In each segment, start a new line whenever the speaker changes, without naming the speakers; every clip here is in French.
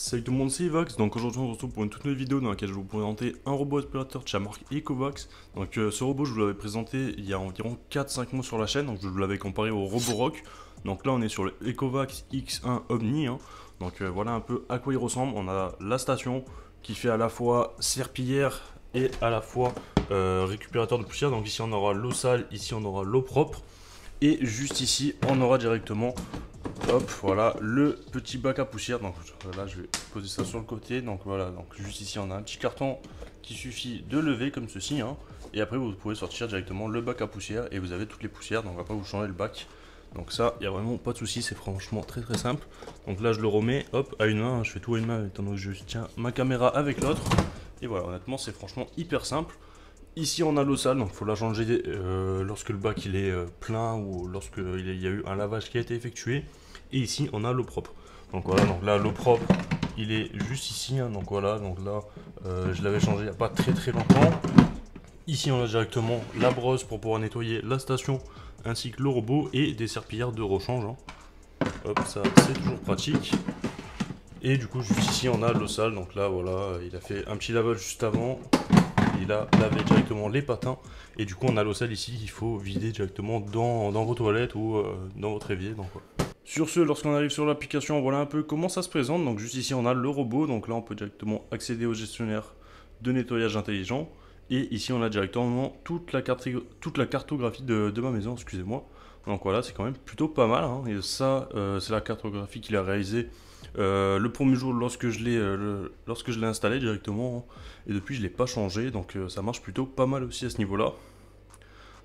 Salut tout le monde, c'est Evox. Donc aujourd'hui on se retrouve pour une toute nouvelle vidéo dans laquelle je vais vous présenter un robot aspirateur de chez la marque Ecovacs. Donc ce robot je vous l'avais présenté il y a environ 4-5 mois sur la chaîne, donc je vous l'avais comparé au Roborock. Donc là on est sur le Ecovacs X1 Omni, hein. Donc voilà un peu à quoi il ressemble. On a la station qui fait à la fois serpillière et à la fois récupérateur de poussière. Donc ici on aura l'eau sale, ici on aura l'eau propre. Et juste ici on aura directement, hop, voilà, le petit bac à poussière. Donc là je vais poser ça sur le côté. Donc voilà, donc juste ici on a un petit carton qui suffit de lever comme ceci, hein. Et après vous pouvez sortir directement le bac à poussière et vous avez toutes les poussières. Donc après vous changez le bac. Donc ça, il n'y a vraiment pas de souci, c'est franchement très simple. Donc là je le remets, hop, à une main, je fais tout à une main étant donné que je tiens ma caméra avec l'autre. Et voilà, honnêtement c'est franchement hyper simple. Ici on a l'eau sale, donc il faut la changer lorsque le bac il est plein ou lorsque il y a eu un lavage qui a été effectué. Et ici on a l'eau propre. Donc voilà, donc là l'eau propre il est juste ici, hein. Donc voilà, donc là je l'avais changé il n'y a pas très longtemps. Ici on a directement la brosse pour pouvoir nettoyer la station ainsi que le robot et des serpillères de rechange, hein. Hop, ça c'est toujours pratique. Et du coup juste ici on a l'eau sale, donc là voilà, il a fait un petit lavage juste avant. Il a lavé directement les patins et du coup on a l'eau sale ici qu'il faut vider directement dans vos toilettes ou dans votre évier. Donc, voilà. Sur ce, lorsqu'on arrive sur l'application, voilà un peu comment ça se présente. Donc juste ici on a le robot, donc là on peut directement accéder au gestionnaire de nettoyage intelligent. Et ici on a directement toute la cartographie de ma maison, excusez-moi. Donc voilà, c'est quand même plutôt pas mal, hein. Et ça, c'est la cartographie qu'il a réalisée le premier jour lorsque je l'ai installé directement, hein. Et depuis je ne l'ai pas changé, donc ça marche plutôt pas mal aussi à ce niveau là.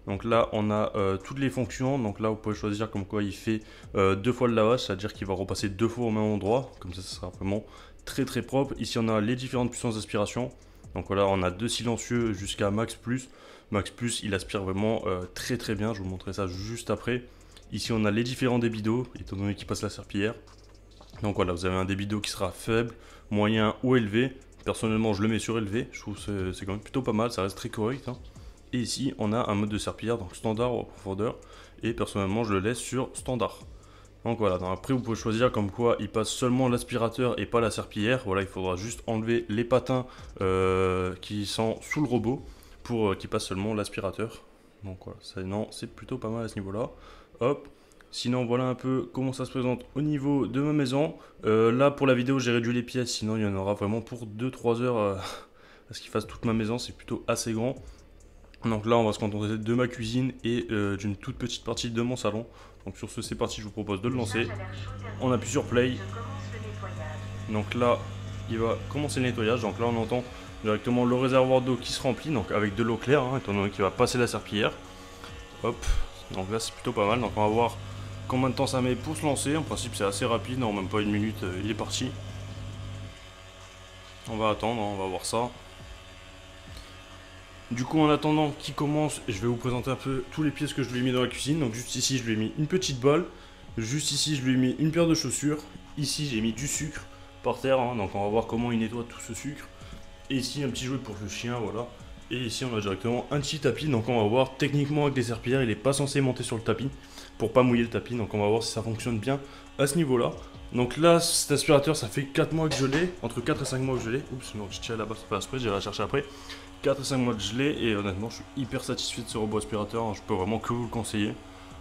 Donc là on a toutes les fonctions. Donc là vous pouvez choisir comme quoi il fait 2 fois le lavage, c'est à dire qu'il va repasser 2 fois au même endroit, comme ça sera vraiment très propre. Ici on a les différentes puissances d'aspiration. Donc voilà, on a 2 silencieux jusqu'à max plus. Max plus il aspire vraiment très bien, je vous montrerai ça juste après. Ici on a les différents débits d'eau étant donné qu'il passe la serpillière. Donc voilà, vous avez un débit d'eau qui sera faible, moyen ou élevé. Personnellement, je le mets sur élevé. Je trouve que c'est quand même plutôt pas mal, ça reste très correct, hein. Et ici, on a un mode de serpillière, donc standard ou profondeur. Et personnellement, je le laisse sur standard. Donc voilà, donc après vous pouvez choisir comme quoi il passe seulement l'aspirateur et pas la serpillière. Voilà, il faudra juste enlever les patins qui sont sous le robot pour qu'il passe seulement l'aspirateur. Donc voilà, c'est plutôt pas mal à ce niveau-là. Hop. Sinon voilà un peu comment ça se présente au niveau de ma maison. Là pour la vidéo j'ai réduit les pièces, sinon il y en aura vraiment pour 2-3 heures à ce qu'il fasse toute ma maison, c'est plutôt assez grand. Donc là on va se contenter de ma cuisine et d'une toute petite partie de mon salon. Donc sur ce c'est parti, je vous propose de le lancer. On appuie sur play. Donc là il va commencer le nettoyage. Donc là on entend directement le réservoir d'eau qui se remplit, donc avec de l'eau claire, hein, étant donné qu'il va passer la serpillière. Hop, donc là c'est plutôt pas mal. Donc on va voir combien de temps ça met pour se lancer. En principe c'est assez rapide, non même pas une minute, il est parti. On va attendre, on va voir ça. Du coup en attendant qu'il commence, je vais vous présenter un peu tous les pièces que je lui ai mis dans la cuisine. Donc juste ici je lui ai mis une petite balle. Juste ici je lui ai mis une paire de chaussures. Ici j'ai mis du sucre par terre, hein, donc on va voir comment il nettoie tout ce sucre. Et ici un petit jouet pour le chien, voilà. Et ici on a directement un petit tapis, donc on va voir techniquement avec des serpillères, il n'est pas censé monter sur le tapis pour pas mouiller le tapis, donc on va voir si ça fonctionne bien à ce niveau là. Donc là cet aspirateur ça fait 4 mois que je l'ai, entre 4 et 5 mois que je l'ai. Oups, non je tiens là-bas, c'est pas exprès, j'irai la chercher après. 4 et 5 mois que je l'ai et honnêtement je suis hyper satisfait de ce robot aspirateur, hein. Je peux vraiment que vous le conseiller.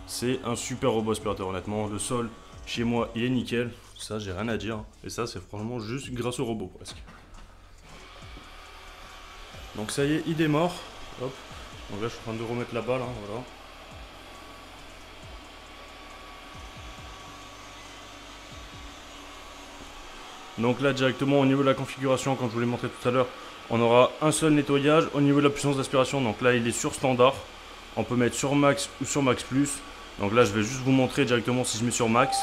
C'est un super robot aspirateur honnêtement, le sol chez moi il est nickel, ça j'ai rien à dire. Et ça c'est franchement juste grâce au robot presque. Donc ça y est, il démarre. Hop. Donc là je suis en train de remettre la balle, hein, voilà. Donc là directement au niveau de la configuration, comme je vous l'ai montré tout à l'heure, on aura un seul nettoyage. Au niveau de la puissance d'aspiration, donc là il est sur standard. On peut mettre sur max ou sur max plus. Donc là je vais juste vous montrer directement si je mets sur max.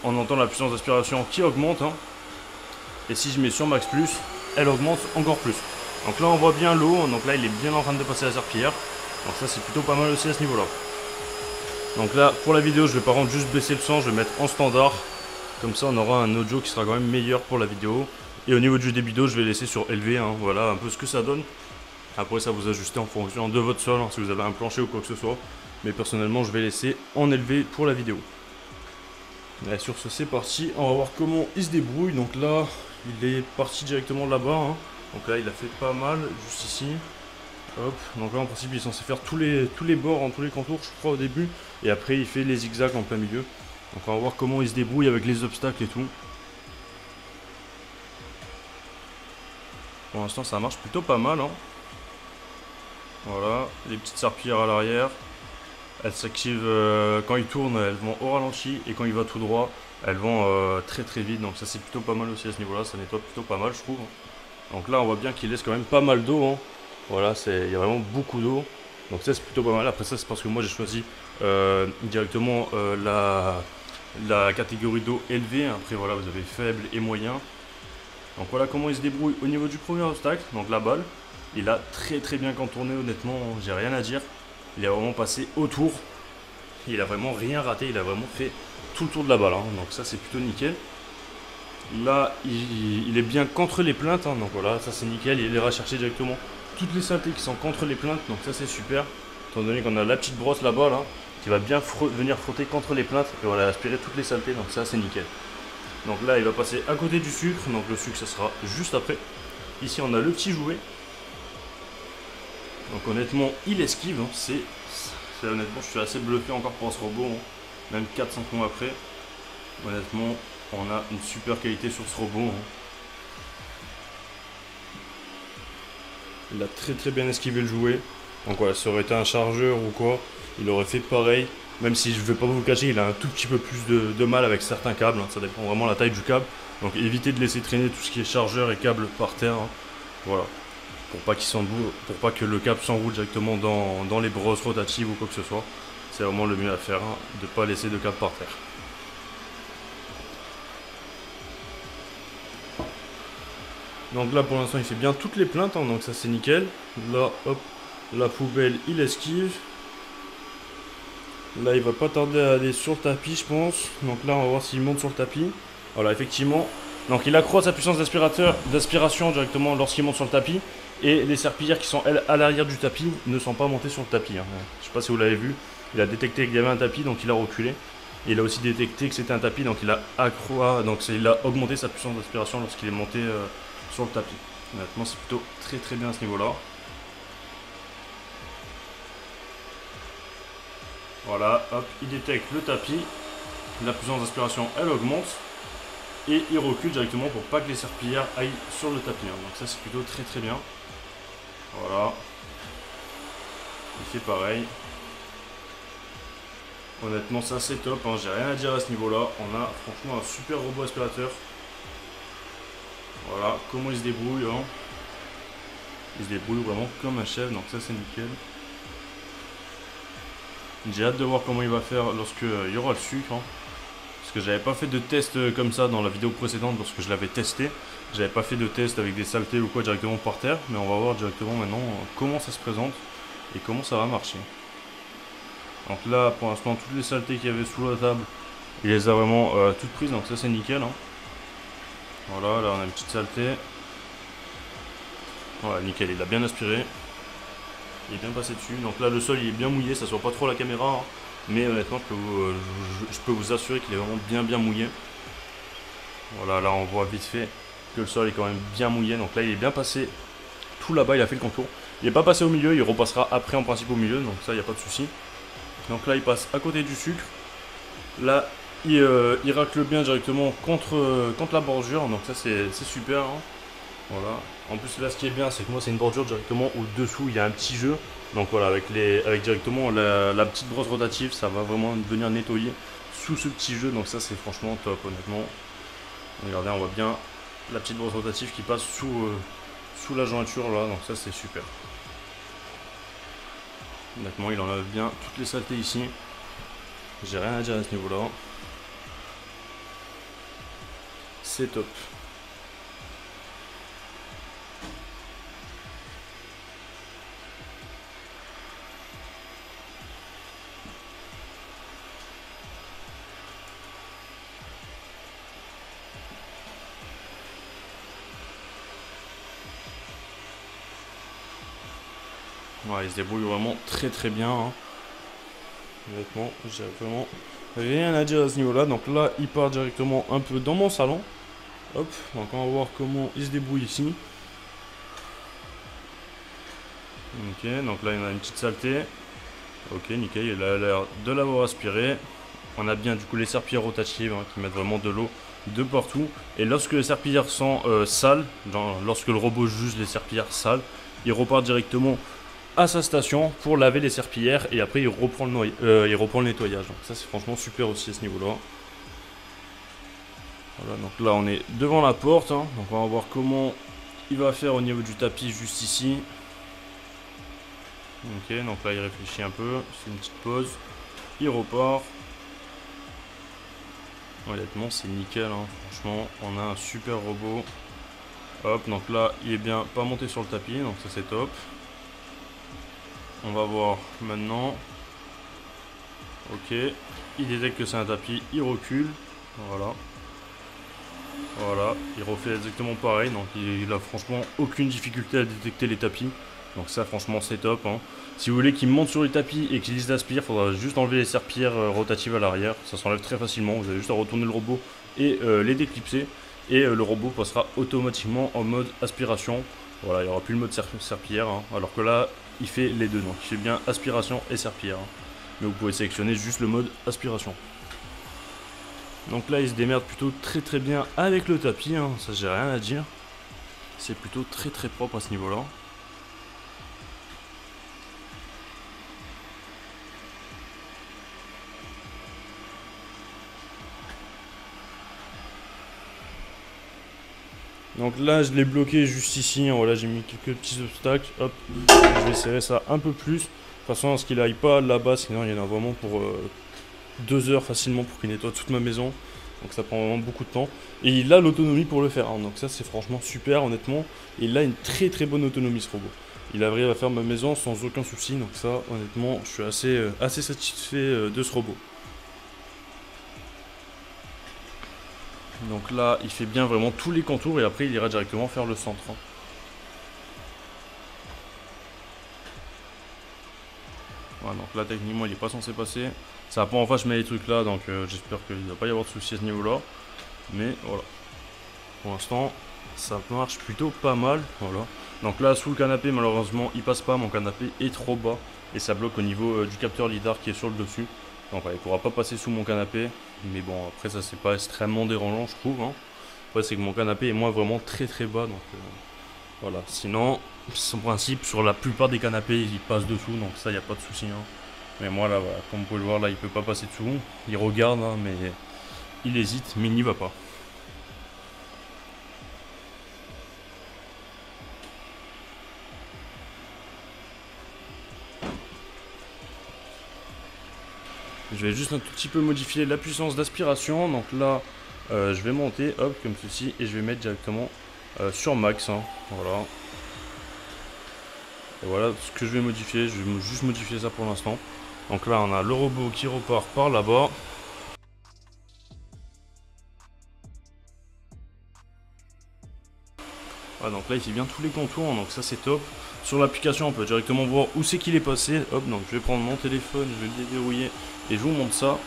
On entend la puissance d'aspiration qui augmente, hein. Et si je mets sur max plus, elle augmente encore plus. Donc là on voit bien l'eau, donc là il est bien en train de passer la serpillière. Donc ça c'est plutôt pas mal aussi à ce niveau là. Donc là pour la vidéo je vais par contre juste baisser le son, je vais mettre en standard. Comme ça on aura un audio qui sera quand même meilleur pour la vidéo. Et au niveau du débit d'eau je vais laisser sur élevé, hein. Voilà un peu ce que ça donne. Après ça vous ajustez en fonction de votre sol, hein, si vous avez un plancher ou quoi que ce soit. Mais personnellement je vais laisser en élevé pour la vidéo. Et sur ce, c'est parti. On va voir comment il se débrouille. Donc là, il est parti directement là-bas. Hein. Donc là, il a fait pas mal, juste ici. Hop. Donc là, en principe, il est censé faire tous les bords, tous les contours, je crois, au début. Et après, il fait les zigzags en plein milieu. Donc on va voir comment il se débrouille avec les obstacles et tout. Pour l'instant, ça marche plutôt pas mal. Hein. Voilà, les petites serpillères à l'arrière. Elles s'activent quand il tourne, elles vont au ralenti. Et quand il va tout droit, elles vont très très vite. Donc ça, c'est plutôt pas mal aussi à ce niveau-là. Ça nettoie plutôt pas mal, je trouve. Donc là, on voit bien qu'il laisse quand même pas mal d'eau. Hein. Voilà, il y a vraiment beaucoup d'eau. Donc ça, c'est plutôt pas mal. Après ça, c'est parce que moi, j'ai choisi directement la catégorie d'eau élevée. Après, voilà, vous avez faible et moyen. Donc voilà comment il se débrouille au niveau du premier obstacle. Donc la balle, il a très très bien contourné, honnêtement, j'ai rien à dire. Il a vraiment passé autour. Il a vraiment rien raté, il a vraiment fait tout le tour de la balle. Hein. Donc ça, c'est plutôt nickel. Là, il est bien contre les plaintes. Hein. Donc voilà, ça c'est nickel. Il ira chercher directement toutes les saletés qui sont contre les plaintes. Donc ça, c'est super. Étant donné qu'on a la petite brosse là-bas, là, qui va bien venir frotter contre les plaintes. Et voilà, aspirer toutes les saletés. Donc ça, c'est nickel. Donc là, il va passer à côté du sucre. Donc le sucre, ça sera juste après. Ici, on a le petit jouet. Donc honnêtement, il esquive. Hein. Honnêtement, je suis assez bluffé encore pour ce robot. Hein. Même 4-5 mois après. Honnêtement, on a une super qualité sur ce robot. Hein. Il a très très bien esquivé le jouet. Donc voilà, ça aurait été un chargeur ou quoi, il aurait fait pareil. Même si je ne vais pas vous le cacher, il a un tout petit peu plus de mal avec certains câbles. Hein. Ça dépend vraiment de la taille du câble. Donc évitez de laisser traîner tout ce qui est chargeur et câble par terre. Hein. Voilà. Pour pas qu'il s'emboule, pour pas que le câble s'enroule directement dans les brosses rotatives ou quoi que ce soit. C'est vraiment le mieux à faire, hein, de ne pas laisser de câble par terre. Donc là pour l'instant il fait bien toutes les plaintes, hein, donc ça c'est nickel. Là hop, la poubelle il esquive. Là il va pas tarder à aller sur le tapis je pense. Donc là on va voir s'il monte sur le tapis. Voilà effectivement. Donc il accroît sa puissance d'aspiration directement lorsqu'il monte sur le tapis. Et les serpillères qui sont elles à l'arrière du tapis ne sont pas montées sur le tapis. Hein. Je sais pas si vous l'avez vu. Il a détecté qu'il y avait un tapis donc il a reculé. Et il a aussi détecté que c'était un tapis donc il a il a augmenté sa puissance d'aspiration lorsqu'il est monté sur le tapis. Honnêtement c'est plutôt très très bien à ce niveau là. Voilà, hop, il détecte le tapis, la puissance d'aspiration elle augmente et il recule directement pour pas que les serpillères aillent sur le tapis. Hein. Donc ça c'est plutôt très très bien. Voilà, il fait pareil. Honnêtement ça c'est top, hein. J'ai rien à dire à ce niveau là. On a franchement un super robot aspirateur. Voilà, comment il se débrouille. Hein. Il se débrouille vraiment comme un chef, donc ça c'est nickel. J'ai hâte de voir comment il va faire lorsque il y aura le sucre. Hein. Parce que j'avais pas fait de test comme ça dans la vidéo précédente lorsque je l'avais testé. J'avais pas fait de test avec des saletés ou quoi directement par terre. Mais on va voir directement maintenant comment ça se présente et comment ça va marcher. Donc là pour l'instant toutes les saletés qu'il y avait sous la table, il les a vraiment toutes prises. Donc ça c'est nickel. Hein. Voilà, là on a une petite saleté. Voilà, nickel, il a bien aspiré. Il est bien passé dessus. Donc là le sol il est bien mouillé, ça se voit pas trop à la caméra. Hein. Mais honnêtement je peux vous assurer qu'il est vraiment bien mouillé. Voilà, là on voit vite fait que le sol est quand même bien mouillé. Donc là il est bien passé tout là-bas, il a fait le contour. Il n'est pas passé au milieu, il repassera après en principe au milieu. Donc ça il n'y a pas de souci. Donc là il passe à côté du sucre. Là il racle bien directement contre la bordure. Donc ça c'est super. Hein. Voilà. En plus là ce qui est bien c'est que moi c'est une bordure directement où dessous il y a un petit jeu. Donc voilà avec directement la petite brosse rotative ça va vraiment venir nettoyer sous ce petit jeu. Donc ça c'est franchement top honnêtement. Regardez on voit bien la petite brosse rotative qui passe sous la jointure là. Donc ça c'est super. Honnêtement il enlève bien toutes les saletés ici. J'ai rien à dire à ce niveau là. C'est top. Ouais, il se débrouille vraiment très bien. Hein. Honnêtement, j'ai vraiment Rien à dire à ce niveau-là. Donc là, il part directement un peu dans mon salon. Hop, donc on va voir comment il se débrouille ici. Ok, donc là, il y en a une petite saleté. Ok, nickel, il a l'air de l'avoir aspiré. On a bien du coup les serpillères rotatives hein, qui mettent vraiment de l'eau de partout. Et lorsque les serpillères sont sales, genre, lorsque le robot juge les serpillères sales, il repart directement à sa station pour laver les serpillères et après il reprend le nettoyage. Donc ça c'est franchement super aussi à ce niveau-là. Voilà, donc là on est devant la porte, hein. Donc on va voir comment il va faire au niveau du tapis juste ici. Ok, donc là il réfléchit un peu, c'est une petite pause, il repart. Honnêtement c'est nickel, hein. Franchement on a un super robot. Hop, donc là il est bien pas monté sur le tapis, donc ça c'est top. On va voir maintenant. Ok, il détecte que c'est un tapis, il recule. Voilà. Voilà, il refait exactement pareil, donc il a franchement aucune difficulté à détecter les tapis. Donc ça franchement c'est top, hein. Si vous voulez qu'il monte sur les tapis et qu'il les aspire, il faudra juste enlever les serpillères rotatives à l'arrière. Ça s'enlève très facilement, vous avez juste à retourner le robot et les déclipser. Et le robot passera automatiquement en mode aspiration. Voilà, il n'y aura plus le mode serpillière, hein. Alors que là, il fait les deux, donc il fait bien aspiration et serpillière, hein. Mais vous pouvez sélectionner juste le mode aspiration. Donc là il se démerde plutôt très bien avec le tapis, hein. Ça j'ai rien à dire. C'est plutôt très propre à ce niveau là. Donc là je l'ai bloqué juste ici, hein. Voilà, j'ai mis quelques petits obstacles. Hop, je vais serrer ça un peu plus. De toute façon à ce qu'il aille pas là-bas, sinon il y en a vraiment pour 2 heures facilement pour qu'il nettoie toute ma maison. Donc ça prend vraiment beaucoup de temps. Et il a l'autonomie pour le faire, hein. Donc ça c'est franchement super honnêtement. Et il a une très bonne autonomie ce robot. Il arrive à faire ma maison sans aucun souci. Donc ça honnêtement je suis assez satisfait de ce robot. Donc là il fait bien vraiment tous les contours et après il ira directement faire le centre, hein. Voilà, donc là techniquement il est pas censé passer. C'est la première fois que je mets les trucs là, donc j'espère qu'il ne va pas y avoir de soucis à ce niveau là. Mais voilà. Pour l'instant, ça marche plutôt pas mal. Voilà. Donc là, sous le canapé, malheureusement, il passe pas. Mon canapé est trop bas. Et ça bloque au niveau du capteur lidar qui est sur le dessus. Donc voilà, il pourra pas passer sous mon canapé. Mais bon, après, ça c'est pas extrêmement dérangeant, je trouve, hein. Après, c'est que mon canapé est moi vraiment très bas. Donc voilà. Sinon, son principe, sur la plupart des canapés, il passe dessous. Donc ça, il n'y a pas de souci, hein. Mais moi, là, voilà, comme vous pouvez le voir, là, il peut pas passer dessous. Il regarde, hein, mais il hésite, mais il n'y va pas. Je vais juste un tout petit peu modifier la puissance d'aspiration. Donc là, je vais monter, hop, comme ceci, et je vais mettre directement sur max, hein. Voilà. Et voilà ce que je vais modifier. Je vais juste modifier ça pour l'instant. Donc là, on a le robot qui repart par là-bas. Voilà, donc là, il fait bien tous les contours, donc ça c'est top. Sur l'application, on peut directement voir où c'est qu'il est passé. Hop, donc je vais prendre mon téléphone, je vais le déverrouiller et je vous montre ça.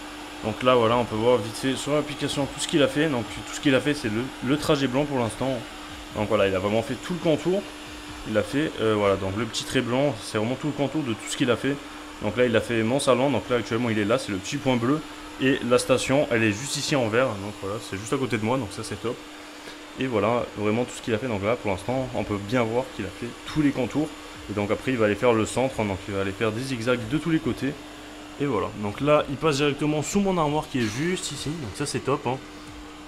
Donc là, voilà, on peut voir vite fait sur l'application tout ce qu'il a fait. Donc tout ce qu'il a fait, c'est le trajet blanc pour l'instant. Donc voilà, il a vraiment fait tout le contour. Il a fait, voilà, donc le petit trait blanc, c'est vraiment tout le contour de tout ce qu'il a fait. Donc là, il a fait mon salon, donc là actuellement il est là, c'est le petit point bleu. Et la station, elle est juste ici en vert, donc voilà, c'est juste à côté de moi, donc ça c'est top. Et voilà, vraiment tout ce qu'il a fait. Donc là, pour l'instant, on peut bien voir qu'il a fait tous les contours. Et donc après, il va aller faire le centre. Donc il va aller faire des zigzags de tous les côtés. Et voilà. Donc là, il passe directement sous mon armoire qui est juste ici. Donc ça, c'est top, hein.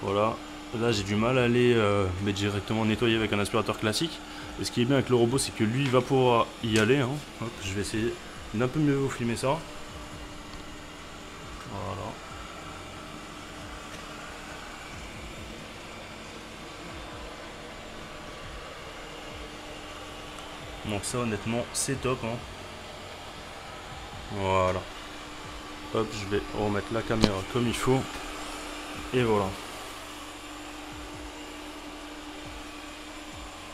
Voilà. Là, j'ai du mal à aller mettre directement nettoyer avec un aspirateur classique. Et ce qui est bien avec le robot, c'est que lui, il va pouvoir y aller, hein. Hop, je vais essayer d'un peu mieux vous filmer ça. Voilà. Donc ça honnêtement c'est top, hein. Voilà. Hop, je vais remettre la caméra comme il faut. Et voilà.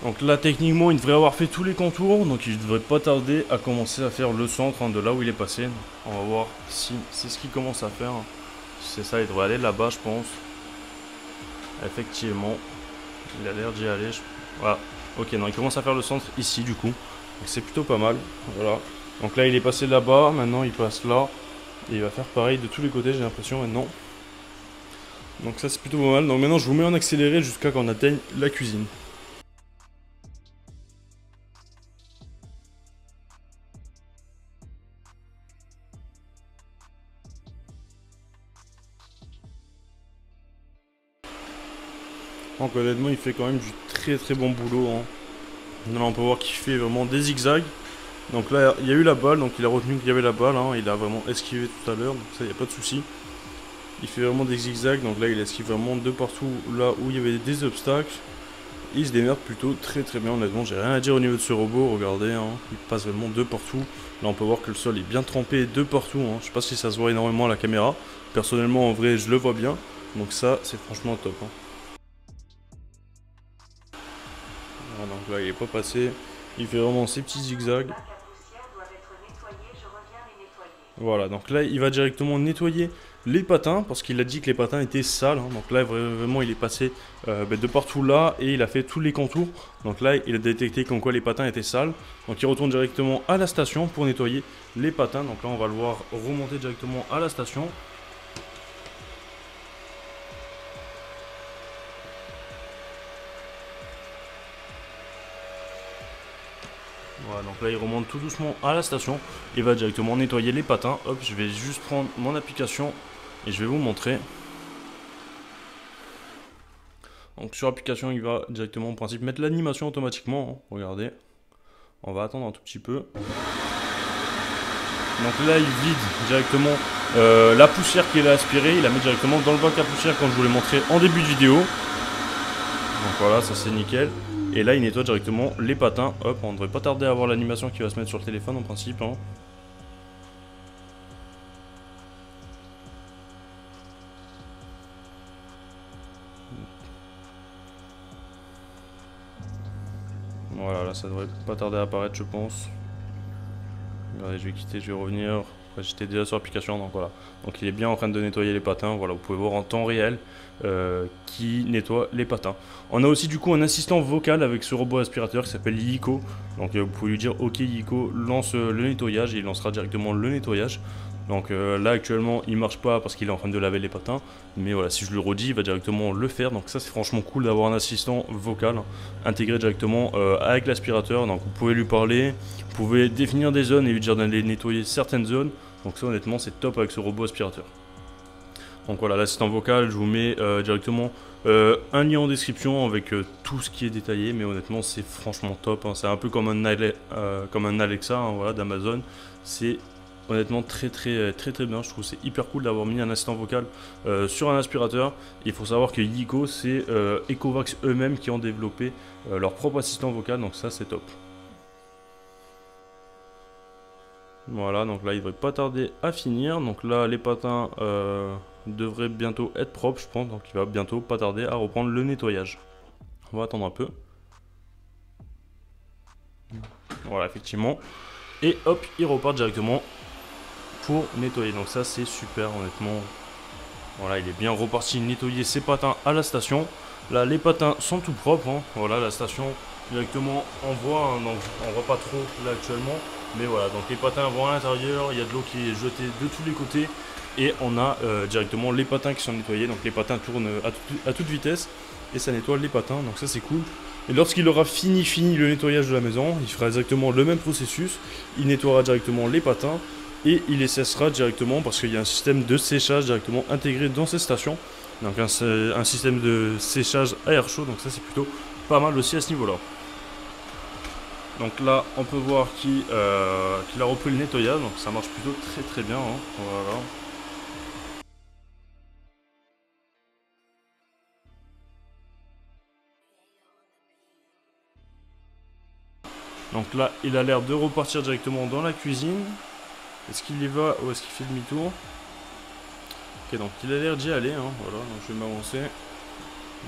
Donc là techniquement il devrait avoir fait tous les contours. Donc il devrait pas tarder à commencer à faire le centre, hein, de là où il est passé. On va voir si c'est ce qu'il commence à faire. c'est ça, il devrait aller là-bas, je pense. Effectivement. Il a l'air d'y aller. Voilà. Ok, non, il commence à faire le centre ici, du coup. C'est plutôt pas mal. Voilà. Donc là, il est passé là-bas. Maintenant, il passe là. Et il va faire pareil de tous les côtés, j'ai l'impression, maintenant. Donc ça, c'est plutôt pas mal. Donc maintenant, je vous mets en accéléré jusqu'à qu'on atteigne la cuisine. Donc honnêtement, il fait quand même du très bon boulot. Hein. Là, on peut voir qu'il fait vraiment des zigzags. Donc là, il y a eu la balle, donc il a retenu qu'il y avait la balle. Hein. Il a vraiment esquivé tout à l'heure, donc ça, il n'y a pas de souci. Il fait vraiment des zigzags, donc là, il esquive vraiment de partout là où il y avait des obstacles. Il se démerde plutôt très bien, honnêtement. J'ai rien à dire au niveau de ce robot, regardez. Hein. Il passe vraiment de partout. Là, on peut voir que le sol est bien trempé de partout. Hein. Je sais pas si ça se voit énormément à la caméra. Personnellement, en vrai, je le vois bien. Donc ça, c'est franchement top. Hein. Voilà, donc là, il est pas passé. Il fait vraiment ses petits zigzags. Voilà, donc là, il va directement nettoyer les patins, parce qu'il a dit que les patins étaient sales. Hein. Donc là, vraiment, il est passé de partout là, et il a fait tous les contours. Donc là, il a détecté comme quoi les patins étaient sales. Donc il retourne directement à la station pour nettoyer les patins. Donc là, on va le voir remonter directement à la station. Voilà, donc là il remonte tout doucement à la station. Il va directement nettoyer les patins. Hop, je vais juste prendre mon application et je vais vous montrer. Donc sur application, il va directement en principe mettre l'animation automatiquement. Hein. Regardez. On va attendre un tout petit peu. Donc là, il vide directement la poussière qu'il a aspirée. Il la met directement dans le bac à poussière comme je vous l'ai montré en début de vidéo. Donc voilà, ça c'est nickel. Et là, il nettoie directement les patins. Hop, on ne devrait pas tarder à avoir l'animation qui va se mettre sur le téléphone en principe. Hein. Voilà, là, ça devrait pas tarder à apparaître, je pense. Regardez, je vais quitter, je vais revenir. J'étais déjà sur l'application, donc voilà. Donc il est bien en train de nettoyer les patins. Voilà, vous pouvez voir en temps réel qui nettoie les patins. On a aussi du coup un assistant vocal avec ce robot aspirateur qui s'appelle Yiko. Donc vous pouvez lui dire OK Yiko, lance le nettoyage et il lancera directement le nettoyage. Donc là actuellement il marche pas parce qu'il est en train de laver les patins. Mais voilà, si je le redis, il va directement le faire. Donc ça c'est franchement cool d'avoir un assistant vocal intégré directement avec l'aspirateur. Donc vous pouvez lui parler, vous pouvez définir des zones et lui dire d'aller nettoyer certaines zones. Donc ça honnêtement c'est top avec ce robot aspirateur. Donc voilà, l'assistant vocal, je vous mets directement un lien en description avec tout ce qui est détaillé. Mais honnêtement c'est franchement top. Hein. C'est un peu comme un Alexa hein, voilà, d'Amazon. C'est honnêtement très bien. Je trouve c'est hyper cool d'avoir mis un assistant vocal sur un aspirateur. Il faut savoir que Yiko c'est Ecovacs eux-mêmes qui ont développé leur propre assistant vocal. Donc ça c'est top. Voilà, donc là il devrait pas tarder à finir. Donc là les patins devraient bientôt être propres je pense. Donc il va bientôt pas tarder à reprendre le nettoyage. On va attendre un peu. Voilà effectivement. Et hop, il repart directement pour nettoyer. Donc ça c'est super honnêtement. Voilà, il est bien reparti nettoyer ses patins à la station. Là les patins sont tout propres. Hein. Voilà la station directement on voit. Hein, donc on voit pas trop là actuellement. Mais voilà, donc les patins vont à l'intérieur, il y a de l'eau qui est jetée de tous les côtés. Et on a directement les patins qui sont nettoyés. Donc les patins tournent à toute vitesse et ça nettoie les patins, donc ça c'est cool. Et lorsqu'il aura fini le nettoyage de la maison, il fera exactement le même processus. Il nettoiera directement les patins et il les cessera directement parce qu'il y a un système de séchage directement intégré dans ces stations. Donc un système de séchage à air chaud, donc ça c'est plutôt pas mal aussi à ce niveau-là. Donc là, on peut voir qu'il a repris le nettoyage, donc ça marche plutôt très bien. Hein. Voilà. Donc là, il a l'air de repartir directement dans la cuisine. Est-ce qu'il y va ou est-ce qu'il fait demi-tour? Ok, donc il a l'air d'y aller. Hein. Voilà, donc je vais m'avancer.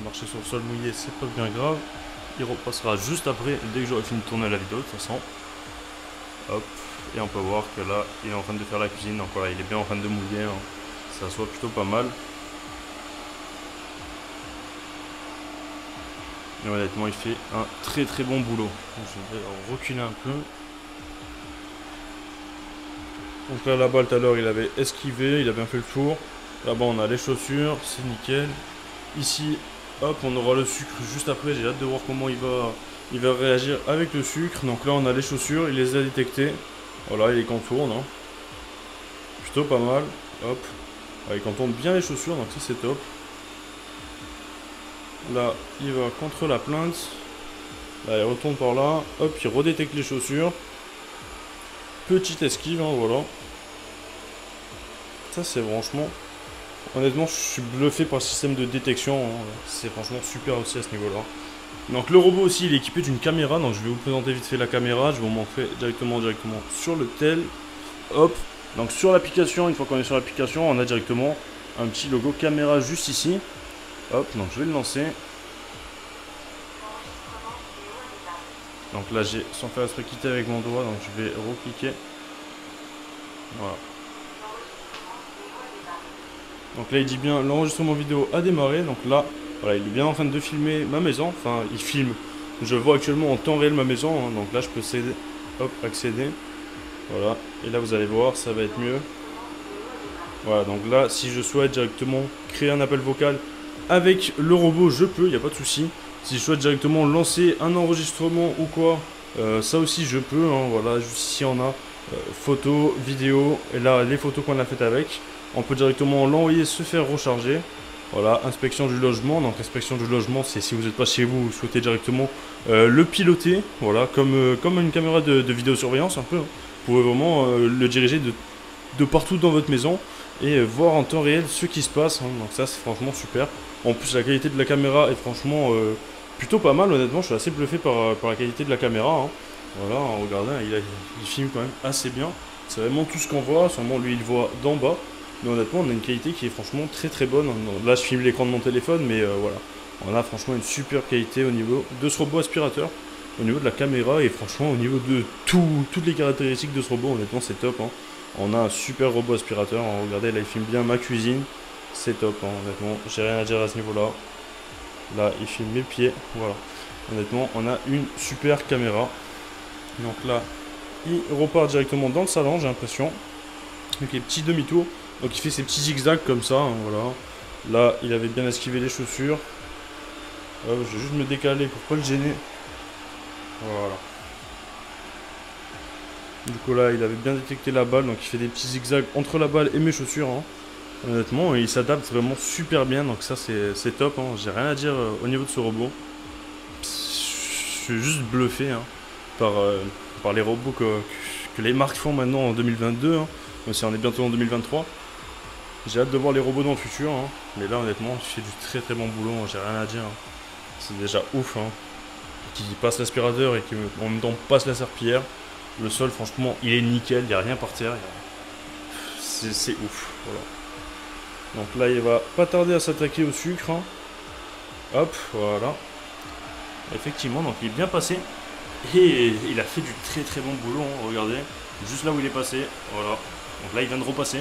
Marcher sur le sol mouillé, c'est pas bien grave. Il repassera juste après, dès que j'aurai fini de tourner la vidéo de toute façon. Hop, et on peut voir que là, il est en train de faire la cuisine. Donc voilà, il est bien en train de mouiller. Hein. ça soit plutôt pas mal. Et honnêtement, il fait un très très bon boulot. Je vais reculer un peu. Donc là, la balle tout à l'heure, il avait esquivé, il a bien fait le tour. Là-bas, on a les chaussures, c'est nickel. Ici, hop, on aura le sucre juste après. J'ai hâte de voir comment il va réagir avec le sucre. Donc là, on a les chaussures, il les a détectées. Voilà, il les contourne. Hein. Plutôt pas mal. Hop. Il contourne bien les chaussures, donc ça c'est top. Là, il va contre la plainte. Là, il retourne par là. Hop, il redétecte les chaussures. Petite esquive, hein, voilà. Ça, c'est franchement... Honnêtement, je suis bluffé par le système de détection. Hein. C'est franchement super aussi à ce niveau-là. Donc, le robot aussi, il est équipé d'une caméra. Donc, je vais vous présenter vite fait la caméra. Je vais vous montrer directement sur le tel. Hop. Donc, sur l'application, une fois qu'on est sur l'application, on a directement un petit logo caméra juste ici. Hop, donc je vais le lancer. Donc là, j'ai sans faire exprès quitter avec mon doigt, donc je vais recliquer. Voilà. Donc là, il dit bien l'enregistrement vidéo a démarré. Donc là, voilà, il est bien en train de filmer ma maison. Enfin, il filme. Je vois actuellement en temps réel ma maison. Hein. Donc là, je peux accéder. Hop, accéder. Voilà. Et là, vous allez voir, ça va être mieux. Voilà, donc là, si je souhaite directement créer un appel vocal avec le robot, je peux, il n'y a pas de souci. Si je souhaite directement lancer un enregistrement ou quoi, ça aussi je peux. Hein, voilà, juste ici on a photos, vidéos, et là les photos qu'on a faites avec. On peut directement l'envoyer se faire recharger. Voilà, inspection du logement. Donc inspection du logement, c'est si vous n'êtes pas chez vous, vous souhaitez directement le piloter. Voilà, comme une caméra de vidéosurveillance un peu. Hein. Vous pouvez vraiment le diriger de partout dans votre maison et voir en temps réel ce qui se passe. Hein. Donc ça c'est franchement super. En plus la qualité de la caméra est franchement plutôt pas mal. Honnêtement, je suis assez bluffé par la qualité de la caméra. Hein. Voilà, regardez, il filme quand même assez bien. C'est vraiment tout ce qu'on voit. Sûrement lui il voit d'en bas. Mais honnêtement, on a une qualité qui est franchement très très bonne. Là, je filme l'écran de mon téléphone, mais voilà. On a franchement une super qualité au niveau de ce robot aspirateur, au niveau de la caméra et franchement au niveau de toutes les caractéristiques de ce robot. Honnêtement, c'est top. Hein. On a un super robot aspirateur. Hein. Regardez, là, il filme bien ma cuisine. C'est top, hein. Honnêtement. J'ai rien à dire à ce niveau-là. Là, il filme mes pieds. Voilà. Honnêtement, on a une super caméra. Donc là, il repart directement dans le salon, j'ai l'impression. Avec les petits demi-tours. Donc il fait ses petits zigzags comme ça, hein, voilà. Là, il avait bien esquivé les chaussures. Je vais juste me décaler pour pas le gêner. Voilà. Du coup là, il avait bien détecté la balle, donc il fait des petits zigzags entre la balle et mes chaussures. Hein. Honnêtement, il s'adapte vraiment super bien, donc ça c'est top. Hein. J'ai rien à dire au niveau de ce robot. Je suis juste bluffé hein, par les robots que les marques font maintenant en 2022. Hein. Même si on est bientôt en 2023. J'ai hâte de voir les robots dans le futur, hein. Mais là honnêtement, il fait du très très bon boulot, hein. J'ai rien à dire. Hein. C'est déjà ouf, hein. Qui passe l'aspirateur et qui en même temps passe la serpillière. Le sol, franchement, il est nickel, il n'y a rien par terre. C'est ouf, voilà. Donc là, il va pas tarder à s'attaquer au sucre. Hein. Hop, voilà. Effectivement, donc il est bien passé. Et il a fait du très très bon boulot, hein. Regardez. Juste là où il est passé, voilà. Donc là, il vient de repasser.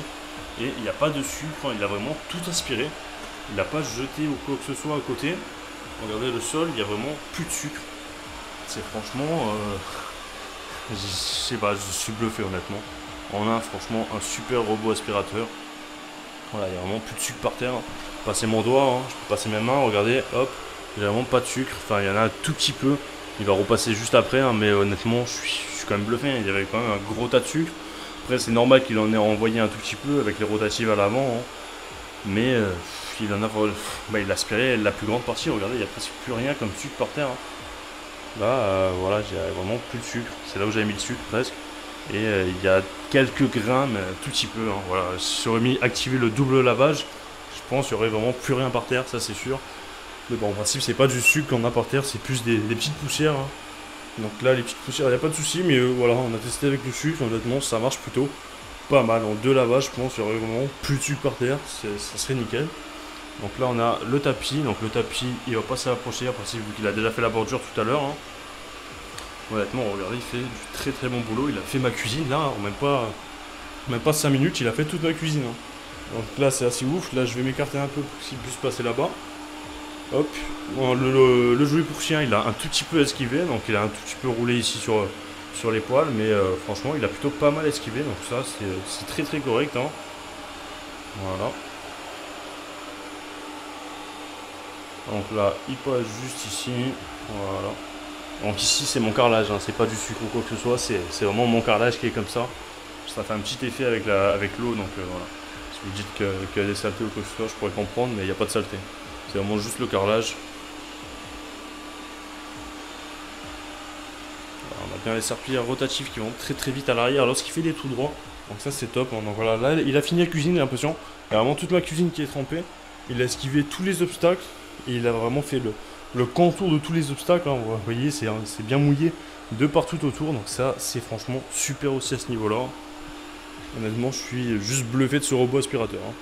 Et il n'y a pas de sucre, il a vraiment tout aspiré. Il n'a pas jeté ou quoi que ce soit à côté. Regardez le sol, il n'y a vraiment plus de sucre. C'est franchement... je sais pas, je suis bluffé honnêtement. On a franchement un super robot aspirateur. Voilà, il n'y a vraiment plus de sucre par terre. Passer mon doigt, hein, je peux passer mes mains, regardez, hop. Il n'y a vraiment pas de sucre. Enfin, il y en a un tout petit peu. Il va repasser juste après, hein, mais honnêtement, je suis quand même bluffé. Il y avait quand même un gros tas de sucre. Après, c'est normal qu'il en ait envoyé un tout petit peu avec les rotatives à l'avant. Hein. Mais il en a. Bah, il a aspiré la plus grande partie. Regardez, il n'y a presque plus rien comme sucre par terre. Hein. Là, voilà, j'ai vraiment plus de sucre. C'est là où j'avais mis le sucre presque. Et il y a quelques grains, mais tout petit peu. Hein. Voilà, si j'aurais activé le double lavage, je pense qu'il n'y aurait vraiment plus rien par terre, ça c'est sûr. Mais bon, en principe, c'est pas du sucre qu'on a par terre, c'est plus des petites poussières. Hein. Donc là, les petites poussières, il n'y a pas de souci, mais voilà, on a testé avec le sucre, honnêtement, ça marche plutôt pas mal. En 2 lavages, je pense qu'il y aurait vraiment plus de sucre par terre, ça serait nickel. Donc là, on a le tapis, donc le tapis, il va pas s'approcher, après, vu qu'il a déjà fait la bordure tout à l'heure. Hein. Honnêtement, regardez, il fait du très très bon boulot, il a fait ma cuisine, là, en même pas 5 minutes, il a fait toute ma cuisine. Hein. Donc là c'est assez ouf, là je vais m'écarter un peu pour qu'il puisse passer là-bas. Hop, bon, le jouet pour chien il a un tout petit peu esquivé, donc il a un tout petit peu roulé ici sur les poils, mais franchement il a plutôt pas mal esquivé, donc ça c'est très très correct. Hein. Voilà. Donc là il passe juste ici, voilà. Donc ici c'est mon carrelage, hein. C'est pas du sucre ou quoi que ce soit, c'est vraiment mon carrelage qui est comme ça. Ça fait un petit effet avec l'eau, donc voilà. Si vous dites qu'il y a des saletés ou quoi que ce soit, je pourrais comprendre, mais il n'y a pas de saleté. C'est vraiment juste le carrelage. Voilà, on a bien les serpillères rotatives qui vont très très vite à l'arrière lorsqu'il fait des tout droits. Donc ça c'est top. Donc voilà, là il a fini la cuisine, j'ai l'impression. Il y a vraiment toute ma cuisine qui est trempée. Il a esquivé tous les obstacles et il a vraiment fait le contour de tous les obstacles. Hein. Vous voyez, c'est bien mouillé de partout autour. Donc ça c'est franchement super aussi à ce niveau-là. Honnêtement, je suis juste bluffé de ce robot aspirateur. Hein.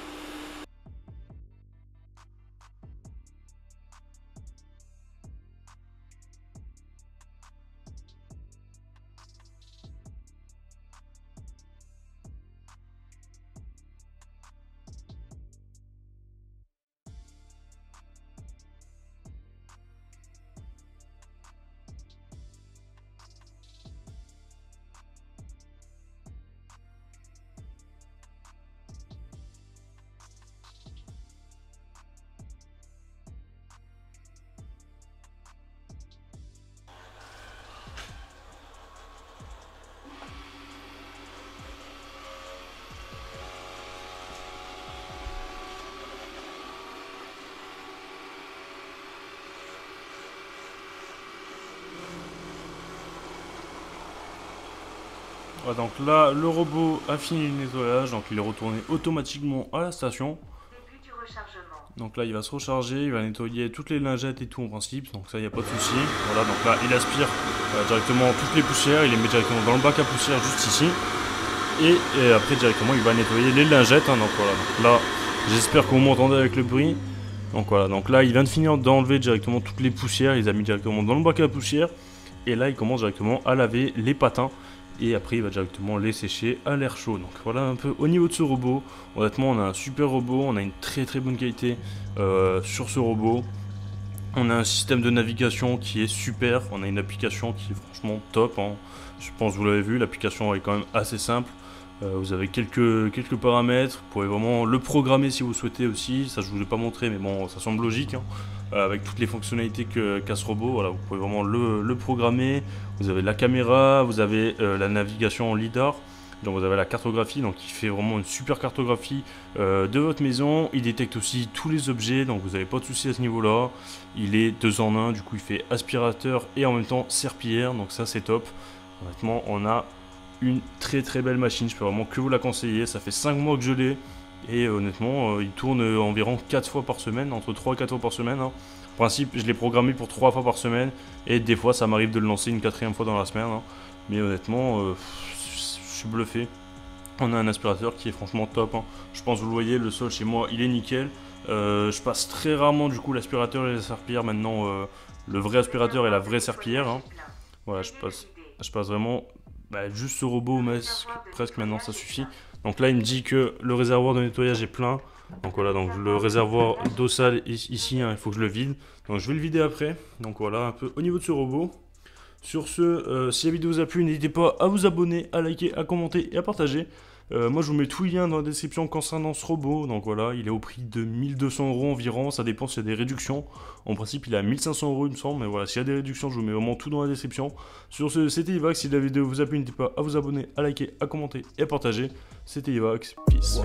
Voilà, donc là, le robot a fini le nettoyage, donc il est retourné automatiquement à la station. Donc là, il va se recharger, il va nettoyer toutes les lingettes et tout en principe, donc ça, il n'y a pas de souci. Voilà, donc là, il aspire directement toutes les poussières, il les met directement dans le bac à poussière juste ici. Et après, directement, il va nettoyer les lingettes. Hein, donc voilà, donc là, j'espère que vous m'entendez avec le bruit. Donc voilà, donc là, il vient de finir d'enlever directement toutes les poussières, il les a mis directement dans le bac à poussière. Et là, il commence directement à laver les patins. Et après il va directement les sécher à l'air chaud. Donc voilà un peu au niveau de ce robot. Honnêtement on a un super robot, on a une très très bonne qualité sur ce robot. On a un système de navigation qui est super, on a une application qui est franchement top. Hein. Je pense que vous l'avez vu, l'application est quand même assez simple. Vous avez quelques paramètres, vous pouvez vraiment le programmer si vous souhaitez aussi. Ça je vous ai pas montré mais bon ça semble logique. Hein. Avec toutes les fonctionnalités qu'a ce robot, voilà, vous pouvez vraiment le programmer. Vous avez la caméra, vous avez la navigation en lidar, donc vous avez la cartographie, donc il fait vraiment une super cartographie de votre maison. Il détecte aussi tous les objets, donc vous n'avez pas de souci à ce niveau-là. Il est 2 en 1, du coup il fait aspirateur et en même temps serpillière, donc ça c'est top. Honnêtement, on a une très très belle machine, je peux vraiment que vous la conseiller. Ça fait 5 mois que je l'ai. Et honnêtement, il tourne environ 4 fois par semaine, entre 3 et 4 fois par semaine. Hein. En principe, je l'ai programmé pour 3 fois par semaine. Et des fois, ça m'arrive de le lancer une 4e fois dans la semaine. Hein. Mais honnêtement, je suis bluffé. On a un aspirateur qui est franchement top. Hein. Je pense que vous le voyez, le sol chez moi, il est nickel. Je passe très rarement du coup l'aspirateur et la serpillière. Maintenant, le vrai aspirateur et la vraie serpillière. Hein. Voilà, je passe vraiment juste ce robot presque maintenant, ça suffit. Donc là, il me dit que le réservoir de nettoyage est plein. Donc voilà, donc le réservoir d'eau sale ici, hein, il faut que je le vide. Donc je vais le vider après. Donc voilà, un peu au niveau de ce robot. Sur ce, si la vidéo vous a plu, n'hésitez pas à vous abonner, à liker, à commenter et à partager. Moi, je vous mets tous les liens dans la description concernant ce robot. Donc voilà, il est au prix de 1200 € environ. Ça dépend s'il y a des réductions. En principe, il est à 1500 €, il me semble. Mais voilà, s'il y a des réductions, je vous mets vraiment tout dans la description. Sur ce, c'était Ivax. Si la vidéo vous a plu, n'hésitez pas à vous abonner, à liker, à commenter et à partager. C'était Ivax. Peace.